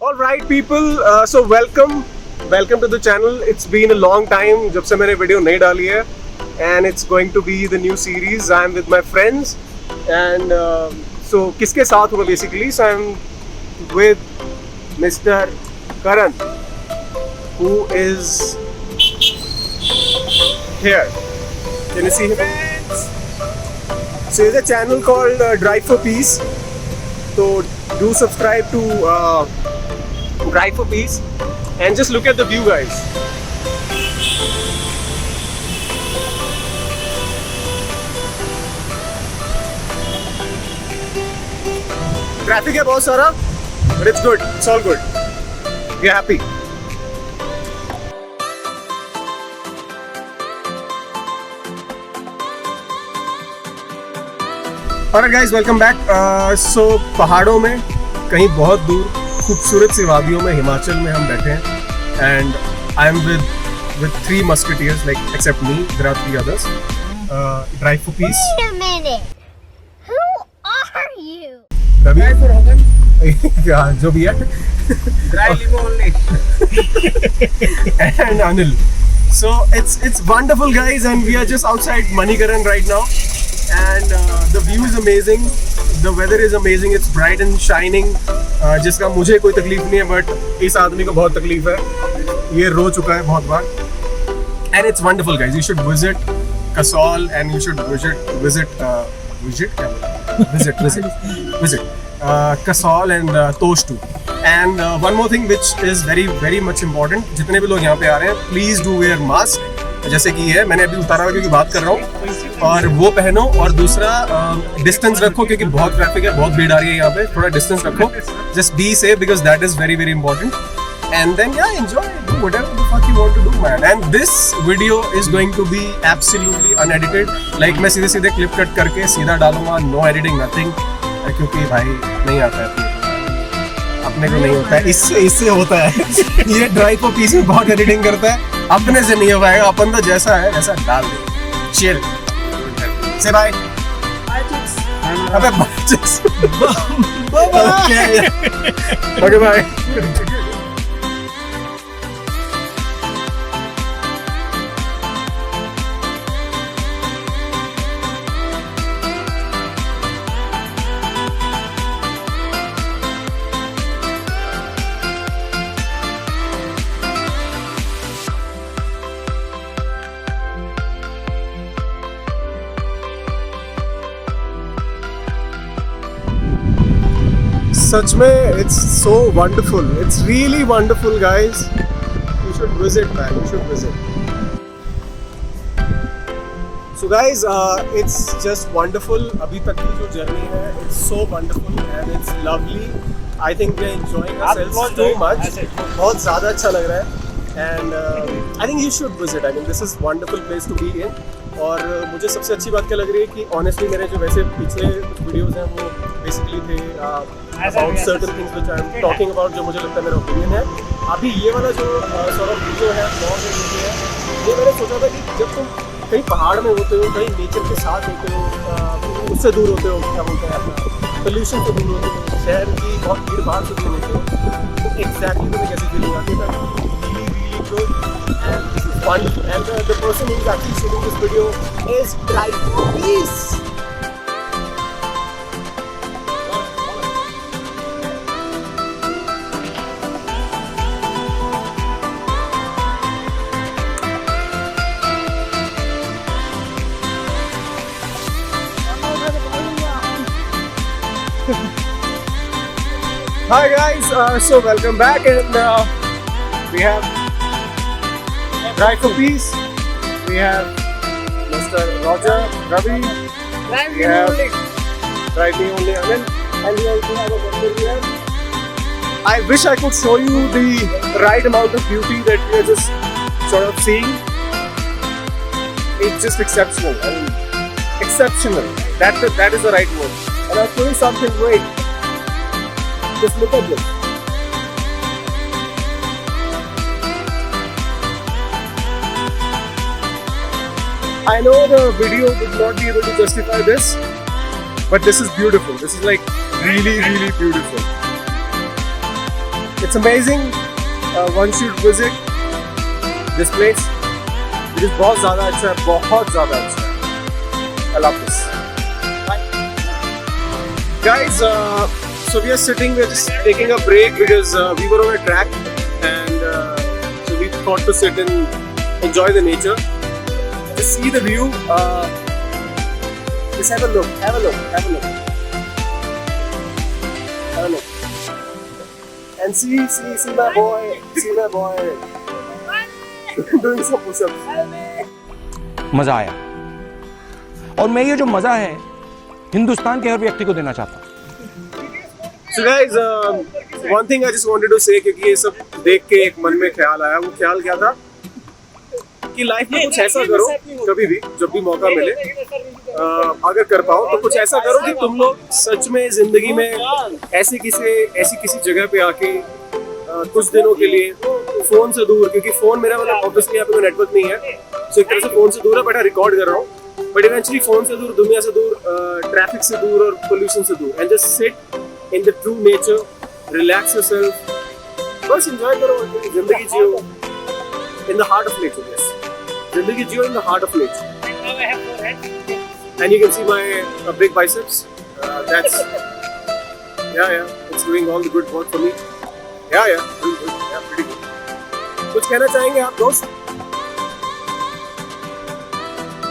All right, people. So welcome to the channel. It's been a long time जब से मैंने video नहीं डाली है, and it's going to be the new series. I'm with my friends, and so किसके साथ हूँ basically? So I'm with Mr. Karan, who is here. Can you see him? So there's a channel called Drive for Peace. So do subscribe to Drive for Peace and just look at the view, guys. Traffic है बहुत सारा, but it's good. It's all good. We're happy. Alright guys, welcome back. So पहाड़ों में कहीं बहुत दूर खूबसूरत सी वादियों में हिमाचल में हम बैठे हैं and I am with three musketeers, like except me, there are three others. Drive for Peace. Wait a minute. Who are you? Ravi. Drive for Hogan. Yeah, जो भी है. Dry limo only. And Anil. So it's wonderful, guys, and we are just outside Manikaran right now. And the view is amazing, the weather is amazing, it's bright and shining. जिसका मुझे कोई तकलीफ नहीं है, but इस आदमी को बहुत तकलीफ है. ये रो चुका है बहुत बार. And it's wonderful, guys. You should visit Kasol and you should visit Kasol and Tosh too. And one more thing which is very very much important. जितने भी लोग यहाँ पे आ रहे हैं, please do wear mask. जैसे कि ये मैंने अभी उतारा हुआ क्योंकि बात कर रहा हूँ, और वो पहनो. और दूसरा डिस्टेंस रखो क्योंकि बहुत ट्रैफिक है, बहुत भीड़ आ रही है यहाँ पे. थोड़ा डिस्टेंस रखो. Just be safe because that is very very important. And then yeah enjoy, do whatever the fuck you want to do man. And this video is going to be absolutely unedited. Like मैं सीधे सीधे clip cut करके सीधा डालूंगा, no editing, nothing, क्योंकि भाई नहीं आता है, अपने को नहीं होता है. इससे होता है. ये ड्राइव फॉर पीस में बहुत एडिटिंग करता है, अपने से नहीं हो पाएगा. अपन तो जैसा है ऐसा डाल दे. चिल से बाय. अबे ओके बाय. सच में it's so wonderful. It's really wonderful, guys. You should visit, man. You should visit. So guys, it's just wonderful. अभी तक की जो journey है, it's so wonderful and it's lovely. I think we're enjoying ourselves too much. बहुत ज़्यादा अच्छा लग रहा है. And I think you should visit. I mean, this is wonderful place to be in. और मुझे सबसे अच्छी बात क्या लग रही है कि ऑनेस्टली मेरे जो वैसे पिछले वीडियोस हैं वो बेसिकली थे about certain things which I am talking about, जो मुझे लगता है मेरा ओपिनियन है. अभी ये वाला जो सॉर्ट ऑफ वीडियो है, ब्लॉग है, ये मैंने सोचा था कि जब तुम कहीं पहाड़ में होते हो, कहीं नेचर के साथ होते हो, उससे दूर होते हो, क्या बोलते हैं अपना पोल्यूशन से दूर होते हो, शहर की बहुत भीड़ भाड़ से दूर होते हो, एग्जैक्टली तुम्हें कैसी फीलिंग आती है. really good and this is wonderful. And the person who is actually shooting this video is Drive for Peace. Hi guys, so welcome back, and we have Drive for Peace. We have Mr. Roger, Ravi. Drive me only. Drive me only, Anil. And we also have a wonder here. I wish I could show you the right amount of beauty that we are just sort of seeing. It's just exceptional. I mean, exceptional. That is the right word. And I'll show you something great. Just look at this. I know the video would not be able to justify this, but this is beautiful. This is like really, really beautiful. It's amazing. One should visit this place. It is बहुत ज़्यादा अच्छा है, बहुत ज़्यादा अच्छा है. I love this. Guys, so we are sitting, we're just taking a break because we were on a track and so we thought to sit and enjoy the nature. Just see the view. Just have a look, have a look, have a look. Have a look. And see my boy, doing some push-ups. मजा आया और मैं ये जो मजा है हिंदुस्तान के हर व्यक्ति को देना चाहता हूँ. So guys, one thing I just wanted to say क्योंकि ये सब देख के एक मन में ख्याल आया. वो ख्याल क्या था कि लाइफ में कुछ ऐसा करो कभी भी, जब भी मौका मिले, अगर कर पाओ तो कुछ ऐसा करो कि तुम लोग सच में जिंदगी में ऐसी किसी जगह पे आके कुछ दिनों के लिए फोन से दूर, क्योंकि फोन मेरा मतलब ऑब्वियसली यहाँ पे कोई नेटवर्क नहीं है, सो एक तरह से फोन से दूर है, बट मैं रिकॉर्ड कर रहा हूँ, बट इवेंचुअली फोन से दूर, दुनिया से दूर, ट्रैफिक से दूर और पोल्यूशन से दूर, and just sit in the true nature, relax yourself, बस एंजॉय करो, जिंदगी जियो in the heart of nature. Yes, जिंदगी जियो in the heart of nature. And you can see my big biceps. That's it's doing all the good work for me. Yeah, doing good. Yeah, pretty good. कुछ कहना चाहेंगे आप दोस्त?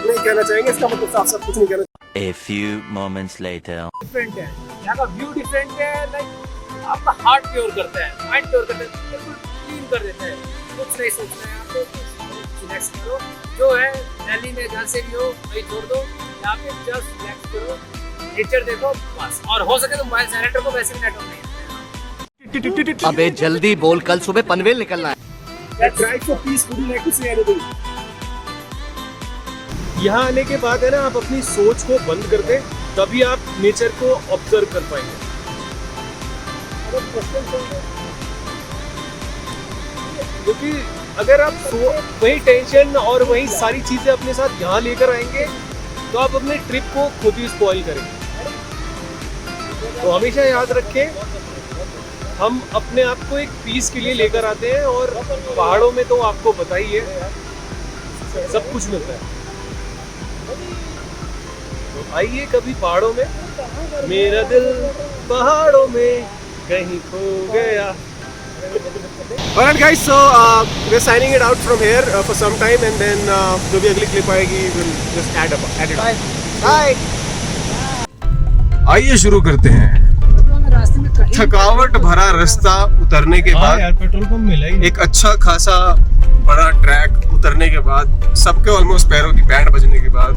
नहीं कहना चाहेंगे, इसका मतलब साफ कुछ नहीं कहना. A few moments later. Different है, यहाँ का व्यू डिफरेंट है. लाइक आपका हार्ट प्योर करता है, माइंड प्योर करता है, बिल्कुल क्लीन कर देता है. कुछ नहीं सोचना है आपको, रिलैक्स करो. जो है दिल्ली में जहाँ से भी हो वही छोड़ दो, यहाँ पे जस्ट रिलैक्स करो, नेचर देखो बस. और हो सके तो मोबाइल साइलेंट रखो, वैसे भी नेटवर्क नहीं है. अबे जल्दी बोल, कल सुबह पनवेल निकलना है. Drive for peace. Would you like to say anything? यहाँ आने के बाद है ना, आप अपनी सोच को बंद कर दें, तभी आप नेचर को ऑब्जर्व कर पाएंगे. क्योंकि अगर आप वही टेंशन और वही सारी चीजें अपने साथ यहाँ लेकर आएंगे तो आप अपने ट्रिप को खुद ही स्पॉइल करेंगे. तो हमेशा याद रखें, हम अपने आप को एक पीस के लिए लेकर आते हैं, और पहाड़ों में तो आपको पता ही है सब कुछ मिलता है. तो आइए कभी पहाड़ों में, मेरा दिल पहाड़ों में कहीं खो गया. Alright guys, so we're signing it out from here for some time, and then जो भी अगली क्लिप आएगी we'll just add it. Bye. आइए शुरू करते हैं. थकावट भरा रास्ता उतरने के बाद, पेट्रोल पंप मिला ही एक अच्छा खासा बड़ा ट्रैक उतरने के बाद, सबके ऑलमोस्ट पैरों की बैंड बजने के बाद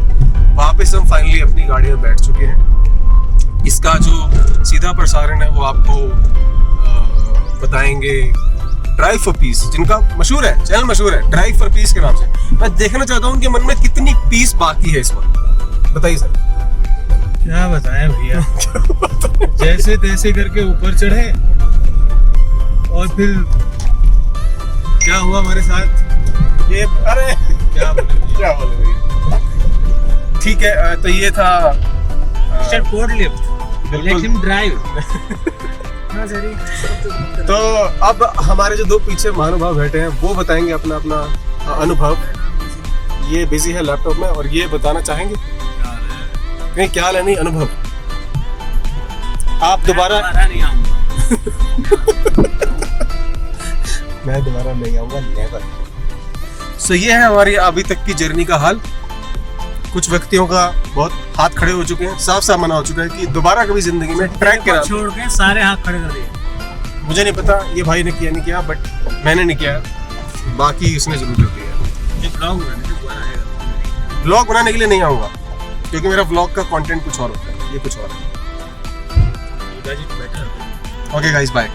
वापस हम फाइनली अपनी गाड़ी में बैठ चुके हैं. इसका जो सीधा प्रसारण है वो आपको बताएंगे ड्राइव फॉर पीस, जिनका मशहूर है, चैनल मशहूर है ड्राइव फॉर पीस के नाम से. मैं देखना चाहता हूँ उनके मन में कितनी पीस बाकी है इस वक्त. बताइए सर. क्या बताएं भैया, जैसे तैसे करके ऊपर चढ़े और फिर क्या हुआ हमारे साथ, ये अरे क्या बोले भैया. ठीक है, तो ये था port lift, let him drive. तो अब हमारे जो दो पीछे महानुभाव बैठे हैं वो बताएंगे अपना अपना अनुभव. ये बिजी है लैपटॉप में और ये बताना चाहेंगे नहीं क्या है, नहीं अनुभव. आप दोबारा नहीं आऊंगा. मैं दोबारा नहीं आऊंगा, नेवर. सो ये है हमारी अभी तक की जर्नी का हाल. कुछ व्यक्तियों का बहुत हाथ खड़े हो चुके हैं, साफ साफ मना हो चुका है कि दोबारा कभी जिंदगी में ट्रैक करा. छोड़ के सारे हाथ खड़े कर दिए. मुझे नहीं पता ये भाई ने किया नहीं किया, बट मैंने नहीं किया, बाकी उसने जरूर कर दिया. ब्लॉग बनाने के लिए नहीं आऊंगा क्योंकि मेरा ब्लॉग का कंटेंट कुछ और होता है, ये कुछ और है. Okay guys, bye.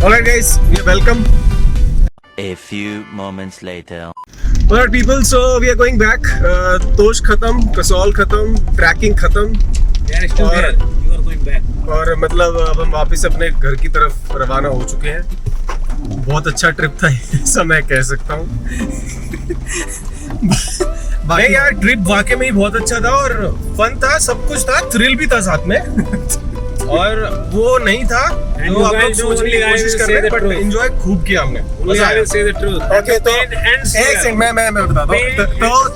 Alright guys, you're welcome. A few moments later. Alright people, so we are going back. तोश खत्म, कसौल खत्म, ट्रैकिंग खत्म They are still there. You are going back. और मतलब अब हम वापस अपने घर की तरफ रवाना हो चुके हैं। बहुत अच्छा ट्रिप था ऐसा मैं कह सकता हूँ। नहीं यार, ट्रिप वाकई में ही बहुत अच्छा था और फन था, सब कुछ था, थ्रिल भी था साथ में। और वो नहीं था जो आप लोग सोचने की कोशिश कर रहे हैं, बट एंजॉय खूब किया हमने। मजा आया। say the truth. ओके, तो एक सेकंड मैं बताता हूँ।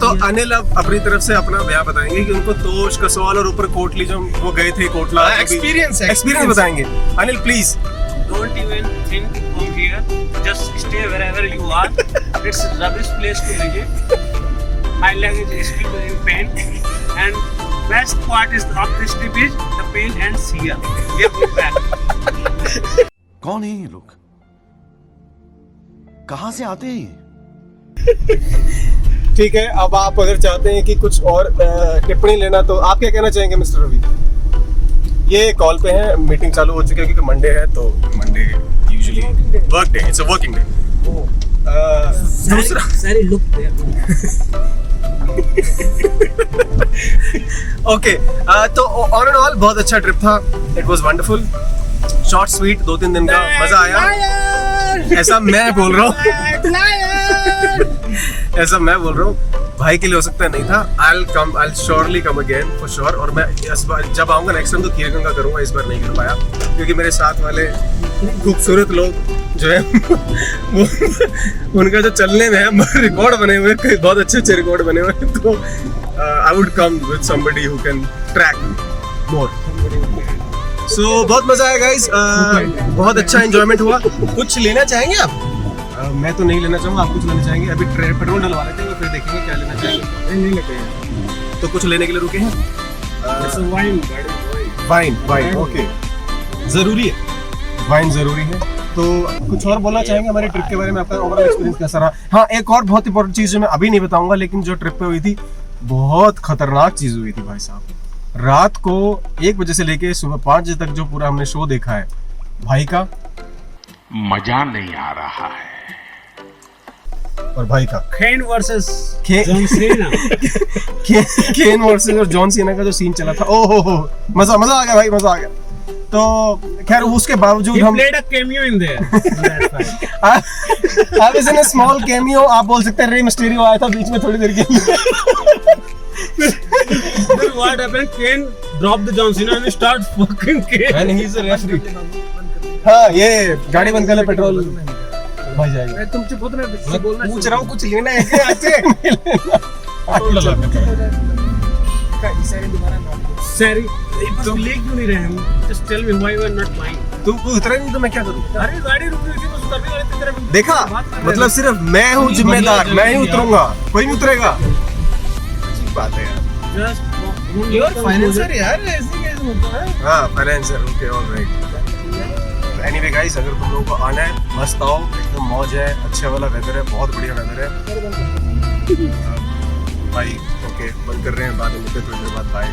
तो अनिल अब अपनी तरफ से अपना बयान बताएंगे कि उनको तोश, कसौल और ऊपर कोटली जो वो गए थे, कोटला एक्सपीरियंस बताएंगे। Anil please. Don't even think to come here. Just stay wherever you are. It's a rubbish place to visit. My leg is still in pain. And best part is of this trip is the pain ends here. We are going back. कौन है ये लोग? कहाँ से आते हैं ये? ठीक है, अब आप अगर चाहते हैं कि कुछ और टिप्पणी लेना तो आप क्या कहना चाहेंगे मिस्टर रवि? ये कॉल पे है, मीटिंग चालू हो चुकी है क्योंकि मंडे है, तो Monday usually work day, it's a working day. दूसरा Sorry, look there. ओके, तो ऑन एंड ऑल बहुत अच्छा ट्रिप था। It was wonderful, short sweet, 2-3 दिन का मजा आया। ऐसा मैं बोल रहा हूँ भाई के लिए हो सकता है नहीं था। I'll surely come again for sure। और मैं इस बार जब आऊंगा नेक्स्ट टाइम तो खीरगंगा करूंगा, इस बार नहीं कर पाया क्योंकि मेरे साथ वाले खूबसूरत लोग जो है वो उनका जो चलने में है रिकॉर्ड बने हुए, बहुत अच्छे रिकॉर्ड बने हुए हैं, तो I would come with somebody who can track more। So बहुत मजा आया गाइस, बहुत अच्छा एंजॉयमेंट हुआ। कुछ लेना चाहेंगे आप? मैं तो नहीं लेना चाहूँगा, आप कुछ लेना चाहेंगे? अभी पेट्रोल डलवा लेते हैं, फिर देखेंगे क्या लेना चाहेंगे। नहीं लेते हैं तो कुछ लेने के लिए रुके हैं। वाइन ओके, जरूरी है, वाइन जरूरी है। तो कुछ और बोलना चाहेंगे हमारे ट्रिप के बारे में? आपका ओवरऑल एक्सपीरियंस कैसा रहा? हाँ, एक और बहुत इंपॉर्टेंट चीज जो मैं अभी नहीं बताऊंगा, लेकिन जो ट्रिप पे हुई थी बहुत खतरनाक चीज हुई थी भाई साहब। रात को 1 बजे से लेके सुबह 5 बजे तक जो पूरा हमने शो देखा है भाई का, मजा नहीं आ रहा है। और भाई का Kane versus Kane- John Cena. केन वर्सेस और जॉन सीना का जो सीन चला था, ओ हो मजा आ गया भाई, मजा आ गया। तो खैर उसके बावजूद He हम played a cameo in there. That's fine. I was in a small cameo, आप बोल सकते हैं। रे मिस्टीरियो आया था बीच में थोड़ी देर के लिए। Then what happened? Kane dropped the John Cena and start fucking Kane. And he's a referee। हाँ, ये गाड़ी बंद कर ले, पेट्रोल भाई जाएगा। तुम चुप हो, मैं बोलना पूछ रहा हूँ कुछ लेना है क्या? Sorry, तुम ले क्यों नहीं रहे हम? Just tell me why you are not buying. तुम उतरा नहीं तो मैं क्या करूँ? अरे गाड़ी रुकी हुई थी, बस उतरने वाले थे, तेरा देखा, मतलब सिर्फ मैं हूँ जिम्मेदार, मैं ही उतरूंगा, कोई नहीं उतरेगा। अच्छी बात है यार। Just You're financer यार, ऐसे कैसे होता है? हाँ, financer, okay, alright. Anyway guys, अगर तुम लोगों को आना है, मस्त आओ, एकदम मौज है, अच्छा वाला वेदर है, बहुत बढ़िया वेदर है। भाई ओके, बंद कर रहे हैं, बाद में मिलते हैं थोड़ी देर बाद, बाय।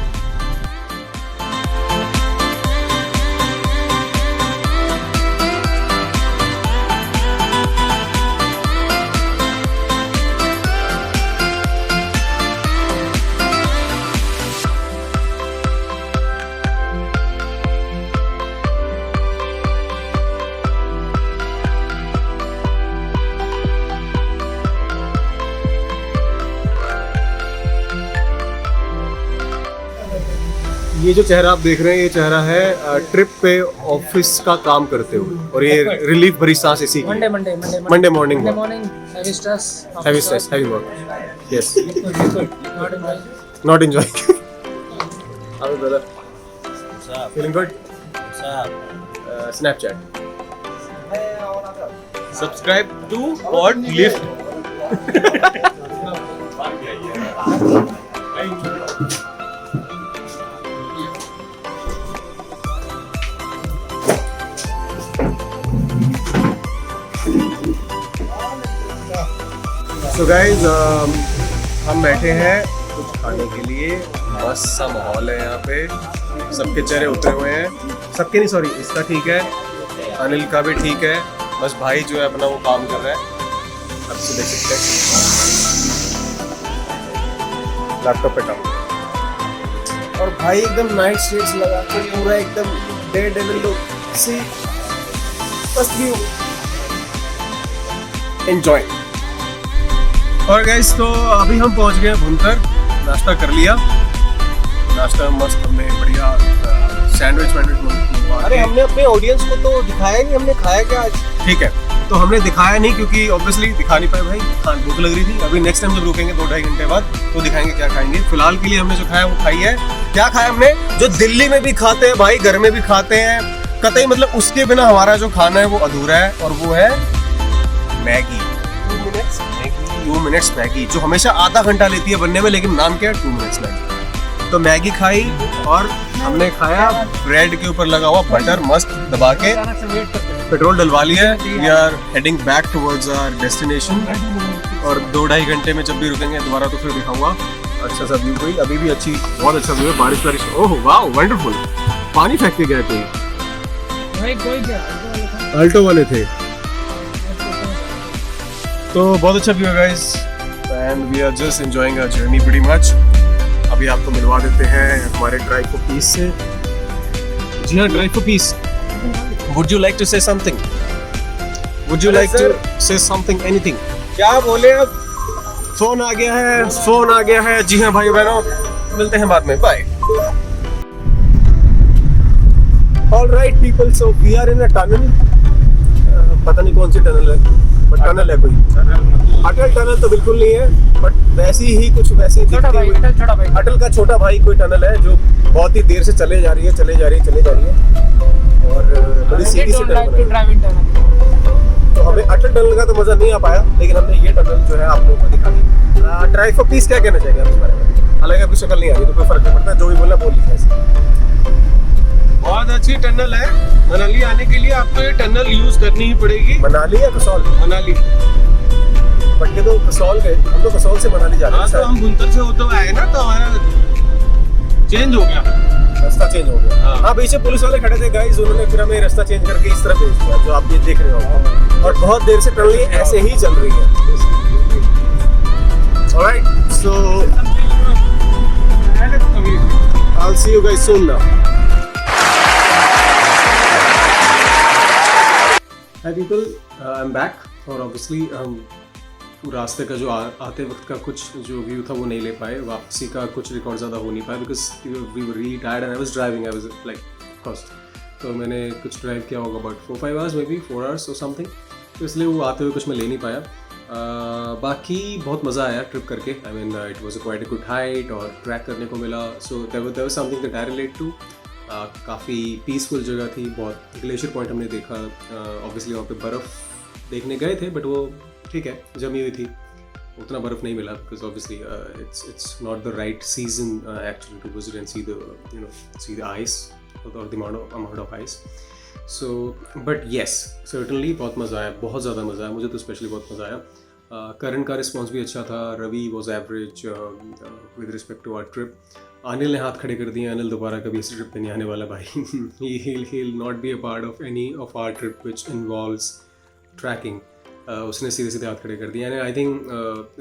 ये जो चेहरा आप देख रहे हैं, ये चेहरा है ट्रिप पे ऑफिस का काम करते हुए, और ये रिलीफ भरी सांस इसी की। Monday morning heavy stress, heavy work, yes, not enjoying। How is brother? Feeling good? Snapchat, Subscribe to Pod Lift. So guys, हम बैठे हैं कुछ खाने के लिए, मस्त सा माहौल है यहाँ पे, सबके चेहरे उतरे हुए हैं, सबके नहीं, सॉरी, इसका ठीक है, अनिल का भी ठीक है, बस भाई जो है अपना वो काम कर रहा है, अब से देख सकते हैं लैपटॉप पे काम। और भाई एकदम नाइट शेड्स लगा के पूरा एकदम डे डेविल लुक, सी फर्स्ट व्यू, एंजॉय। और गाइस तो अभी हम पहुंच गए भुंतर, नाश्ता कर लिया, नाश्ता मस्त, हमने बढ़िया सैंडविच मंगवा। अरे हमने अपने ऑडियंस को तो दिखाया नहीं, हमने खाया क्या आज? ठीक है, तो हमने दिखाया नहीं क्योंकि ऑब्वियसली दिखा नहीं पाए भाई, खान भूख लग रही थी। अभी नेक्स्ट टाइम जब रुकेंगे 2-2.5 घंटे बाद तो दिखाएंगे क्या खाएंगे। फिलहाल के लिए हमने जो खाया वो खाई है। क्या खाया हमने? जो दिल्ली में भी खाते हैं भाई, घर में भी खाते हैं कतई, मतलब उसके बिना हमारा जो खाना है वो अधूरा है, और वो है मैगी। 2 मिनट्स मैगी, जो हमेशा आधा घंटा लेती है बनने में, लेकिन नाम क्या है 2 मिनट्स मैगी। तो मैगी खाई और हमने खाया ब्रेड के ऊपर लगा हुआ बटर मस्त दबा के, पेट्रोल डलवा लिया है। We are heading back towards our destination, और 2-2.5 घंटे में जब भी रुकेंगे दोबारा तो फिर दिखाऊंगा अच्छा सा व्यू। कोई अभी भी अच्छी, बहुत अच्छा व्यू है, बारिश बारिश। ओह वाह वंडरफुल, पानी फेंक के गए कोई अल्टो वाले थे। तो बहुत अच्छा व्यू है guys, and we are just enjoying our journey pretty much. अभी आपको मिलवा देते हैं हमारे ड्राइव फॉर पीस से। जी हाँ, drive for peace. Would you like to say something? Would you like to say something, anything? क्या बोले अब? फोन आ गया है, फोन आ गया है। जी हाँ भाई बहनों, मिलते हैं बाद में, bye. Alright people, so we are in a tunnel. पता नहीं कौन सी टनल है, बट टनल है कोई। अटल टनल तो बिल्कुल नहीं है, बट वैसी ही कुछ वैसी दिखती हुई अटल का छोटा भाई कोई टनल है जो बहुत ही देर से चले जा रही है, और बड़ी सीधी सी टनल। तो हमें अटल टनल का तो मजा नहीं आ पाया, लेकिन हमने ये टनल जो है आप लोगों को दिखा दी। ड्राइव फॉर पीस क्या कहना चाहिए आप इस बारे में? हालांकि आपकी शक्ल नहीं आ रही तो कोई फर्क नहीं पड़ता, जो भी बोलना बोल लीजिए। बहुत अच्छी टनल है। मनाली आने के लिए आपको ये टनल यूज करनी ही पड़ेगी। मनाली या कसौल? मनाली, बट ये तो कसौल गए, हम तो कसौल से मनाली जा रहे हैं। तो हम भुंतर से होते हुए आए ना, तो हमारा चेंज हो गया, रास्ता चेंज हो गया। हाँ, पीछे पुलिस वाले खड़े थे गाइस, उन्होंने फिर हमें रास्ता चेंज करके इस तरफ भेज दिया, जो आप ये देख रहे हो। और बहुत देर से टनल ऐसे ही चल रही है। Alright, so I will see you guys soon now. Hi people, I am back. और ऑब्वियसली हम रास्ते का जो आते वक्त का कुछ जो व्यू था वो नहीं ले पाए, वापसी का कुछ रिकॉर्ड ज़्यादा हो नहीं पाया, because we were really tired and I was driving, I was like first, तो मैंने कुछ ड्राइव किया होगा about 4-5 hours, maybe 4 hours और समथिंग, तो इसलिए वो आते हुए कुछ मैं ले नहीं पाया। बाकी बहुत मज़ा आया ट्रिप करके। I mean it was quite a good height और ट्रैक करने को मिला, so there was something that I relate to. काफ़ी पीसफुल जगह थी, बहुत ग्लेशियर पॉइंट हमने देखा। ऑब्वियसली वहाँ पे बर्फ़ देखने गए थे, बट वो ठीक है जमी हुई थी, उतना बर्फ़ नहीं मिला, because obviously it's not the right season actually to visit and see the ice और the amount of ice. So but yes, certainly बहुत मज़ा आया, बहुत ज़्यादा मज़ा आया, मुझे तो स्पेशली बहुत मज़ा आया। करण का रिस्पॉन्स भी अच्छा था, Ravi was average with respect to our trip. Anil ने हाथ खड़े कर दिए, अनिल दोबारा कभी इस ट्रिप पे नहीं आने वाला भाई। he'll not be a part of any of our trip which involves tracking. उसने सीधे सीधे हाथ खड़े कर दिए, and I think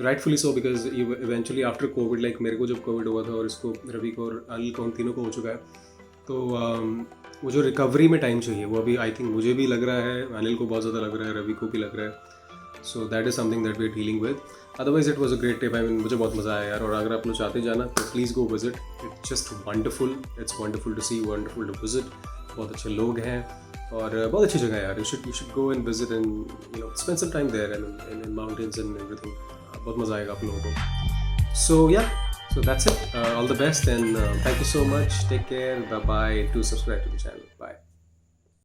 rightfully so, because eventually after Covid, like मेरे को जब कोविड हुआ था और इसको रवि को और अनिल को, उन तीनों को हो चुका है, तो वो जो रिकवरी में टाइम चाहिए वो अभी आई थिंक मुझे भी लग रहा है, अनिल को बहुत ज़्यादा लग रहा है, रवि को भी लग रहा है। So that is something that we are dealing with. Otherwise it was a great trip. I mean मुझे बहुत मज़ा आया यार, और अगर आप लोग चाहते जाना तो please go visit, it's just wonderful, it's wonderful to see, wonderful to visit. बहुत अच्छे लोग हैं और बहुत अच्छी जगह है यार। You should go and visit and spend some time there in mountains and everything. बहुत मज़ा आएगा आप लोगों को। सो या, so that's it. All the best, and thank you so much. Take care. Bye bye. Do subscribe to the channel. Bye.